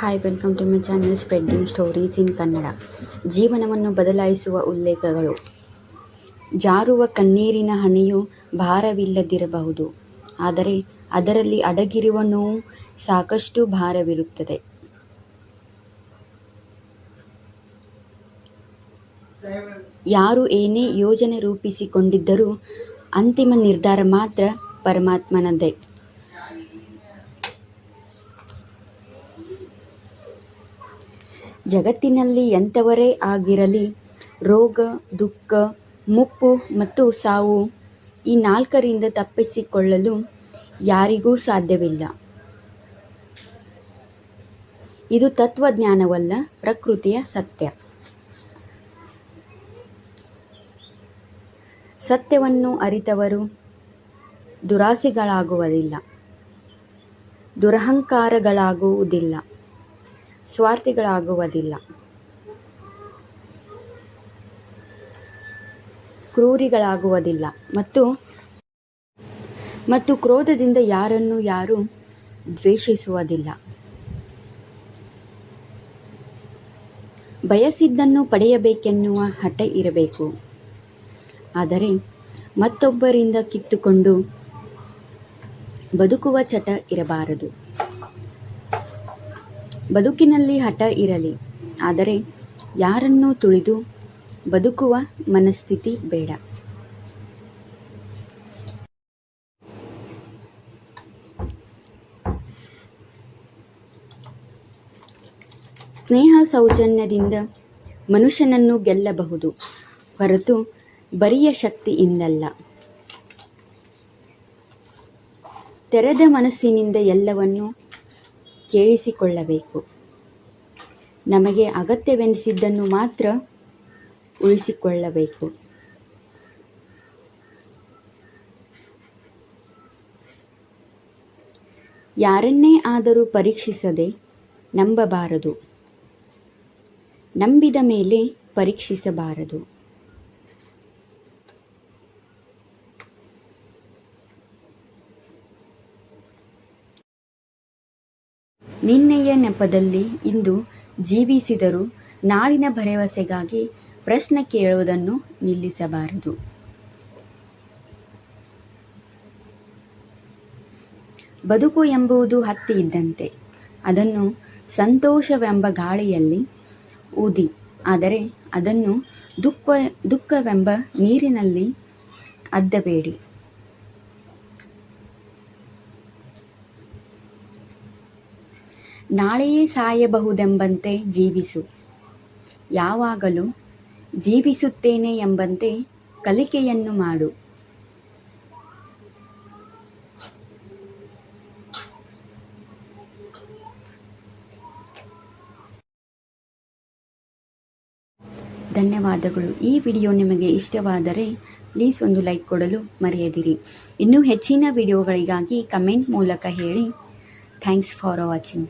Hi, welcome to my channel spreading stories in Kannada. ಜೀವನವನ್ನು ಬದಲಾಯಿಸುವ ಉಲ್ಲೇಖಗಳು. ಜಾರುವ ಕಣ್ಣೀರಿನ ಹನಿಯು ಭಾರವಿಲ್ಲದಿರಬಹುದು, ಆದರೆ ಅದರಲ್ಲಿ ಅಡಗಿರುವ ನೋವು ಸಾಕಷ್ಟು ಭಾರವಿರುತ್ತದೆ. ಯಾರು ಏನೇ ಯೋಜನೆ ರೂಪಿಸಿಕೊಂಡಿದ್ದರೂ ಅಂತಿಮ ನಿರ್ಧಾರ ಮಾತ್ರ ಪರಮಾತ್ಮನದೇ. ಜಗತ್ತಿನಲ್ಲಿ ಎಂಥವರೇ ಆಗಿರಲಿ, ರೋಗ, ದುಃಖ, ಮುಪ್ಪು ಮತ್ತು ಸಾವು ಈ ನಾಲ್ಕರಿಂದ ತಪ್ಪಿಸಿಕೊಳ್ಳಲು ಯಾರಿಗೂ ಸಾಧ್ಯವಿಲ್ಲ. ಇದು ತತ್ವಜ್ಞಾನವಲ್ಲ, ಪ್ರಕೃತಿಯ ಸತ್ಯ. ಸತ್ಯವನ್ನು ಅರಿತವರು ದುರಾಸೆಗಳಾಗುವುದಿಲ್ಲ, ದುರಹಂಕಾರಗಳಾಗುವುದಿಲ್ಲ, ಸ್ವಾರ್ಥಿಗಳಾಗುವುದಿಲ್ಲ, ಕ್ರೂರಿಗಳಾಗುವುದಿಲ್ಲ ಮತ್ತು ಕ್ರೋಧದಿಂದ ಯಾರನ್ನು ಯಾರು ದ್ವೇಷಿಸುವುದಿಲ್ಲ. ಬಯಸಿದ್ದನ್ನು ಪಡೆಯಬೇಕೆನ್ನುವ ಹಠ ಇರಬೇಕು, ಆದರೆ ಮತ್ತೊಬ್ಬರಿಂದ ಕಿತ್ತುಕೊಂಡು ಬದುಕುವ ಚಟ ಇರಬಾರದು. ಬದುಕಿನಲ್ಲಿ ಹಠ ಇರಲಿ, ಆದರೆ ಯಾರನ್ನೂ ತುಳಿದು ಬದುಕುವ ಮನಸ್ಥಿತಿ ಬೇಡ. ಸ್ನೇಹ ಸೌಜನ್ಯದಿಂದ ಮನುಷ್ಯನನ್ನು ಗೆಲ್ಲಬಹುದು ಹೊರತು ಬರಿಯ ಶಕ್ತಿಯಿಂದಲ್ಲ. ತೆರೆದ ಮನಸ್ಸಿನಿಂದ ಎಲ್ಲವನ್ನೂ ಕೇಳಿಸಿಕೊಳ್ಳಬೇಕು. ನಮಗೆ ಅಗತ್ಯವೆನಿಸಿದ್ದನ್ನು ಮಾತ್ರ ಉಳಿಸಿಕೊಳ್ಳಬೇಕು. ಯಾರನ್ನೇ ಆದರೂ ಪರೀಕ್ಷಿಸದೆ ನಂಬಬಾರದು, ನಂಬಿದ ಮೇಲೆ ಪರೀಕ್ಷಿಸಬಾರದು. ನಿನ್ನೆಯ ನೆಪದಲ್ಲಿ ಇಂದು ಜೀವಿಸಿದರೂ ನಾಳಿನ ಭರವಸೆಗಾಗಿ ಪ್ರಶ್ನೆ ಕೇಳುವುದನ್ನು ನಿಲ್ಲಿಸಬಾರದು. ಬದುಕು ಎಂಬುದು ಹತ್ತಿ ಇದ್ದಂತೆ, ಅದನ್ನು ಸಂತೋಷವೆಂಬ ಗಾಳಿಯಲ್ಲಿ ಊದಿ, ಆದರೆ ಅದನ್ನು ದುಃಖವೆಂಬ ನೀರಿನಲ್ಲಿ ಅದ್ದಬೇಡಿ. ನಾಳೆಯೇ ಸಾಯಬಹುದೆಂಬಂತೆ ಜೀವಿಸು, ಯಾವಾಗಲೂ ಜೀವಿಸುತ್ತೇನೆ ಎಂಬಂತೆ ಕಲಿಕೆಯನ್ನು ಮಾಡು. ಧನ್ಯವಾದಗಳು. ಈ ವಿಡಿಯೋ ನಿಮಗೆ ಇಷ್ಟವಾದರೆ ಪ್ಲೀಸ್ ಒಂದು ಲೈಕ್ ಕೊಡಲು ಮರೆಯದಿರಿ. ಇನ್ನೂ ಹೆಚ್ಚಿನ ವಿಡಿಯೋಗಳಿಗಾಗಿ ಕಮೆಂಟ್ ಮೂಲಕ ಹೇಳಿ. Thanks for watching.